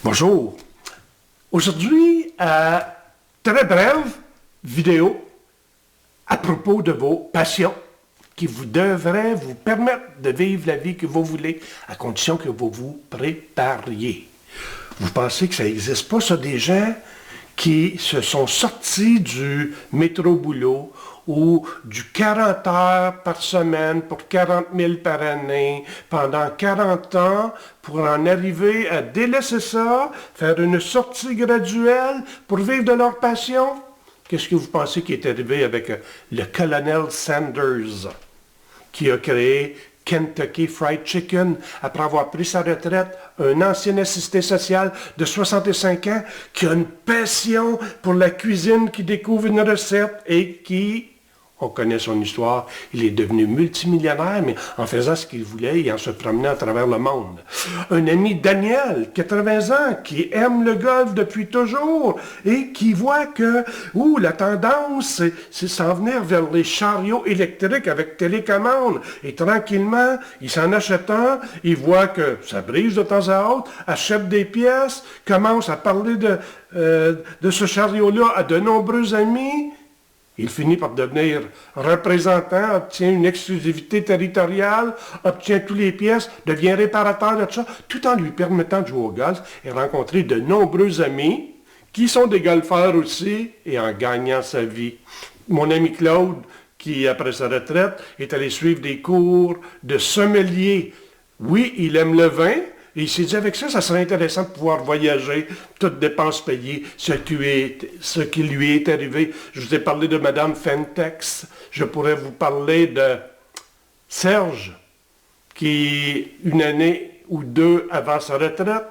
Bonjour. Aujourd'hui, très brève vidéo à propos de vos passions qui devraient vous permettre de vivre la vie que vous voulez à condition que vous vous prépariez. Vous pensez que ça n'existe pas, ça, des gens qui se sont sortis du métro-boulot ou du 40 heures par semaine pour 40 000 par année pendant 40 ans pour en arriver à délaisser ça, faire une sortie graduelle pour vivre de leur passion? Qu'est-ce que vous pensez qui est arrivé avec le colonel Sanders qui a créé Kentucky Fried Chicken, après avoir pris sa retraite, un ancien assisté social de 65 ans qui a une passion pour la cuisine, qui découvre une recette et qui, on connaît son histoire, il est devenu multimillionnaire, mais en faisant ce qu'il voulait et en se promenant à travers le monde. Un ami, Daniel, 80 ans, qui aime le golf depuis toujours et qui voit que, la tendance, c'est s'en venir vers les chariots électriques avec télécommande. Et tranquillement, il s'en achète un, il voit que ça brise de temps à autre, achète des pièces, commence à parler de ce chariot-là à de nombreux amis. Il finit par devenir représentant, obtient une exclusivité territoriale, obtient toutes les pièces, devient réparateur de tout ça, tout en lui permettant de jouer au golf et rencontrer de nombreux amis qui sont des golfeurs aussi et en gagnant sa vie. Mon ami Claude, qui après sa retraite, est allé suivre des cours de sommelier. Oui, il aime le vin. Et il s'est dit, avec ça, ça serait intéressant de pouvoir voyager, toutes dépenses payées, ce qui lui est arrivé. Je vous ai parlé de Mme Fentex. Je pourrais vous parler de Serge, qui, une année ou deux avant sa retraite,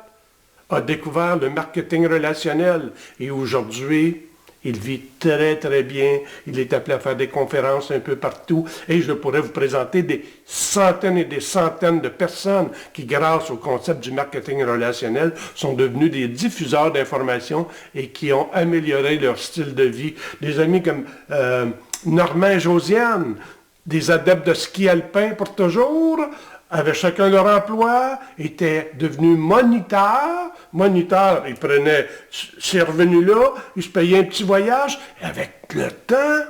a découvert le marketing relationnel. Et aujourd'hui, il vit très, très bien. Il est appelé à faire des conférences un peu partout. Et je pourrais vous présenter des centaines et des centaines de personnes qui, grâce au concept du marketing relationnel, sont devenus des diffuseurs d'informations et qui ont amélioré leur style de vie. Des amis comme Normand et Josiane, des adeptes de ski alpin pour toujours, avaient chacun leur emploi, étaient devenus moniteurs. Moniteurs, ils prenaient ces revenus-là, ils se payaient un petit voyage, et avec le temps,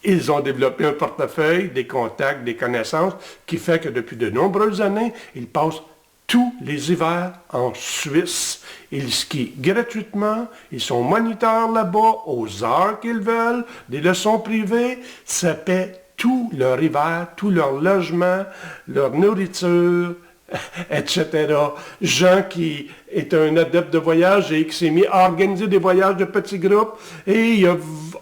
ils ont développé un portefeuille, des contacts, des connaissances, qui fait que depuis de nombreuses années, ils passent tous les hivers en Suisse. Ils skient gratuitement, ils sont moniteurs là-bas, aux heures qu'ils veulent, des leçons privées, ça paie tout leur hiver, tout leur logement, leur nourriture, etc. Jean qui est un adepte de voyage et qui s'est mis à organiser des voyages de petits groupes et il a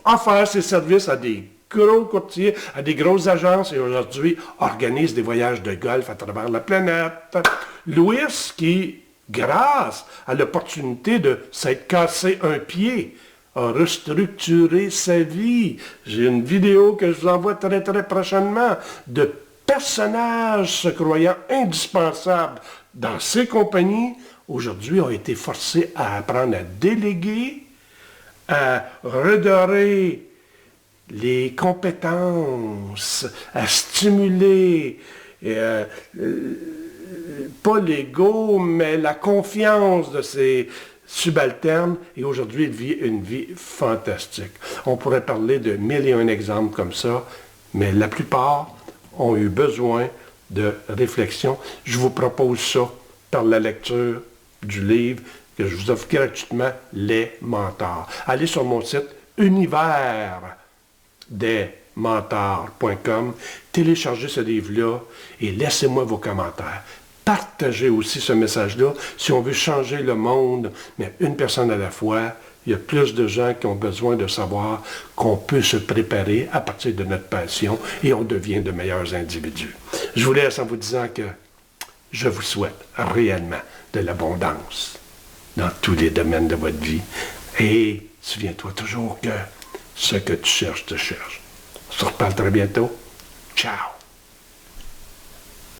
offert ses services à des gros courtiers, à des grosses agences et aujourd'hui organise des voyages de golf à travers la planète. Louis qui, grâce à l'opportunité de s'être cassé un pied, a restructuré sa vie. J'ai une vidéo que je vous envoie très très prochainement de personnages se croyant indispensables dans ces compagnies, aujourd'hui ont été forcés à apprendre à déléguer, à redorer les compétences, à stimuler, pas l'ego, mais la confiance de ces subalterne, et aujourd'hui, il vit une vie fantastique. On pourrait parler de 1001 exemples comme ça, mais la plupart ont eu besoin de réflexion. Je vous propose ça par la lecture du livre que je vous offre gratuitement, Les Mentors. Allez sur mon site universdesmentors.com, téléchargez ce livre-là et laissez-moi vos commentaires. Partagez aussi ce message-là. Si on veut changer le monde, mais une personne à la fois, il y a plus de gens qui ont besoin de savoir qu'on peut se préparer à partir de notre passion et on devient de meilleurs individus. Je vous laisse en vous disant que je vous souhaite réellement de l'abondance dans tous les domaines de votre vie. Et souviens-toi toujours que ce que tu cherches te cherche. On se reparle très bientôt. Ciao!